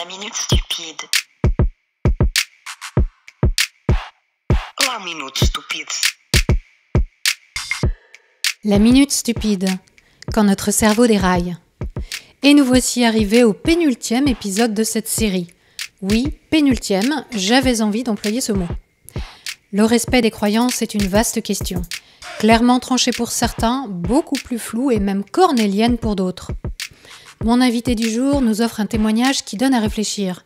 La minute stupide. La minute stupide. La minute stupide, quand notre cerveau déraille. Et nous voici arrivés au pénultième épisode de cette série. Oui, pénultième, j'avais envie d'employer ce mot. Le respect des croyances est une vaste question, clairement tranchée pour certains, beaucoup plus floue et même cornélienne pour d'autres. Mon invité du jour nous offre un témoignage qui donne à réfléchir.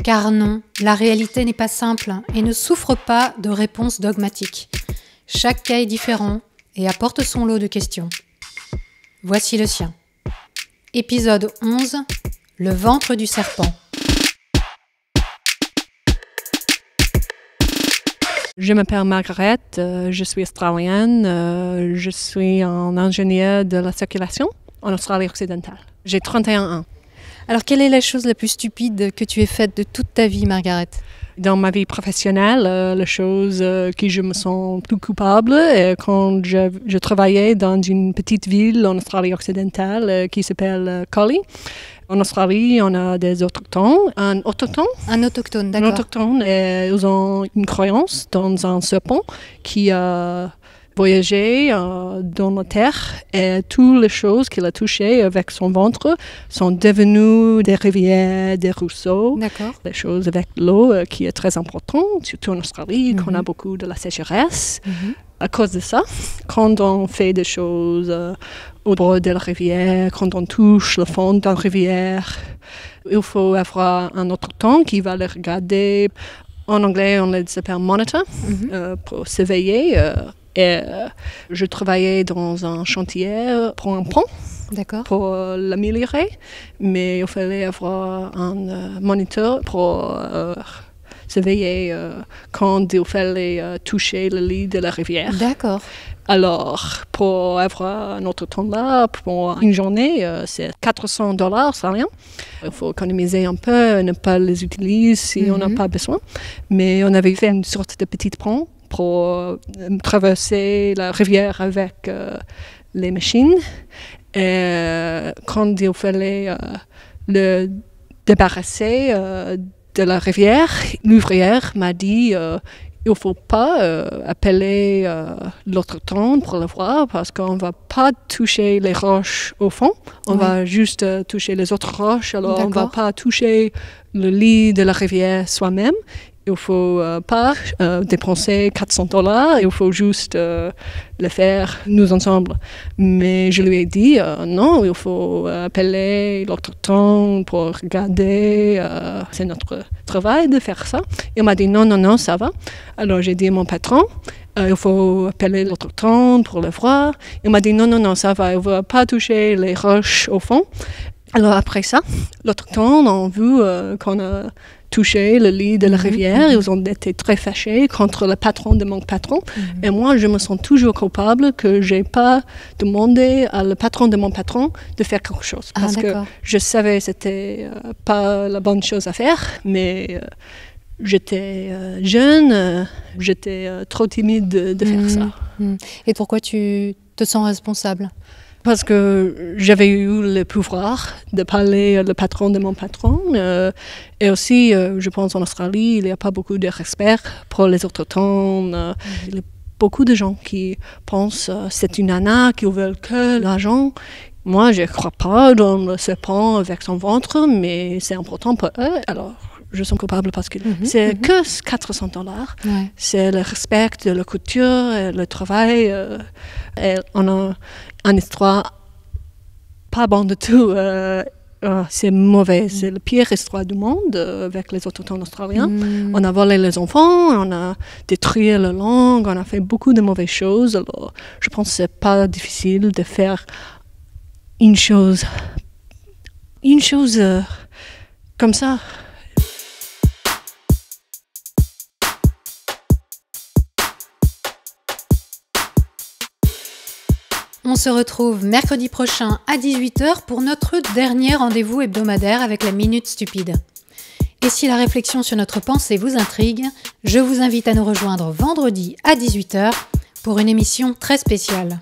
Car non, la réalité n'est pas simple et ne souffre pas de réponses dogmatiques. Chaque cas est différent et apporte son lot de questions. Voici le sien. Épisode 11, le ventre du serpent. Je m'appelle Margaret, je suis australienne, je suis en ingénieur de la circulation en Australie occidentale. J'ai 31 ans. Alors, quelle est la chose la plus stupide que tu aies faite de toute ta vie, Margaret ? Dans ma vie professionnelle, la chose que je me sens plus coupable est quand je travaillais dans une petite ville en Australie occidentale qui s'appelle Collie. En Australie, on a des autochtones. Un autochtone, d'accord. Un autochtone, ils ont une croyance dans un serpent qui a voyagé dans la terre et toutes les choses qu'il a touchées avec son ventre sont devenues des rivières, des ruisseaux. D'accord. Les choses avec l'eau qui est très importante, surtout en Australie, qu'on a beaucoup de la sécheresse. À cause de ça, quand on fait des choses au bord de la rivière, quand on touche le fond d'une rivière, il faut avoir un autochtone qui va le regarder. En anglais, on les appelle monitor, pour surveiller. Et je travaillais dans un chantier pour un pont, pour l'améliorer, mais il fallait avoir un moniteur pour surveiller quand il fallait toucher le lit de la rivière. D'accord. Alors, pour avoir un autre temps là, pour une journée, c'est $400 australiens. Il faut économiser un peu, ne pas les utiliser si on n'a pas besoin. Mais on avait fait une sorte de petit pont pour traverser la rivière avec les machines. Et quand il fallait le débarrasser de la rivière, l'ouvrière m'a dit il ne faut pas appeler l'autochtone pour le voir parce qu'on ne va pas toucher les roches au fond, on va juste toucher les autres roches, alors on ne va pas toucher le lit de la rivière soi-même. Il ne faut pas dépenser $400, il faut juste le faire nous ensemble. Mais je lui ai dit non, il faut appeler l'autochtone pour regarder, c'est notre travail de faire ça. Il m'a dit non, ça va. Alors j'ai dit à mon patron, il faut appeler l'autochtone pour le voir. Il m'a dit non, ça va, il ne va pas toucher les roches au fond. Alors après ça, l'autochtone a vu qu'on a touché le lit de la rivière. Ils ont été très fâchés contre le patron de mon patron. Et moi, je me sens toujours coupable que je n'ai pas demandé à le patron de mon patron de faire quelque chose. Parce que je savais que ce n'était pas la bonne chose à faire, mais j'étais jeune, j'étais trop timide de faire ça. Et pourquoi tu te sens responsable ? Parce que j'avais eu le pouvoir de parler au patron de mon patron. Et aussi, je pense en Australie, il n'y a pas beaucoup de respect pour les autochtones. Il y a beaucoup de gens qui pensent que c'est une nana qui veut que l'argent. Moi, je ne crois pas dans le serpent avec son ventre, mais c'est important pour eux. Alors, je suis coupable parce que c'est que $400. C'est le respect de la culture, et le travail. Et on a une histoire pas bonne du tout. C'est mauvais. C'est la pire histoire du monde avec les autochtones australiens. On a volé les enfants, on a détruit la langue, on a fait beaucoup de mauvaises choses. Alors, je pense que c'est pas difficile de faire une chose comme ça. On se retrouve mercredi prochain à 18h pour notre dernier rendez-vous hebdomadaire avec la Minute Stupide. Et si la réflexion sur notre pensée vous intrigue, je vous invite à nous rejoindre vendredi à 18h pour une émission très spéciale.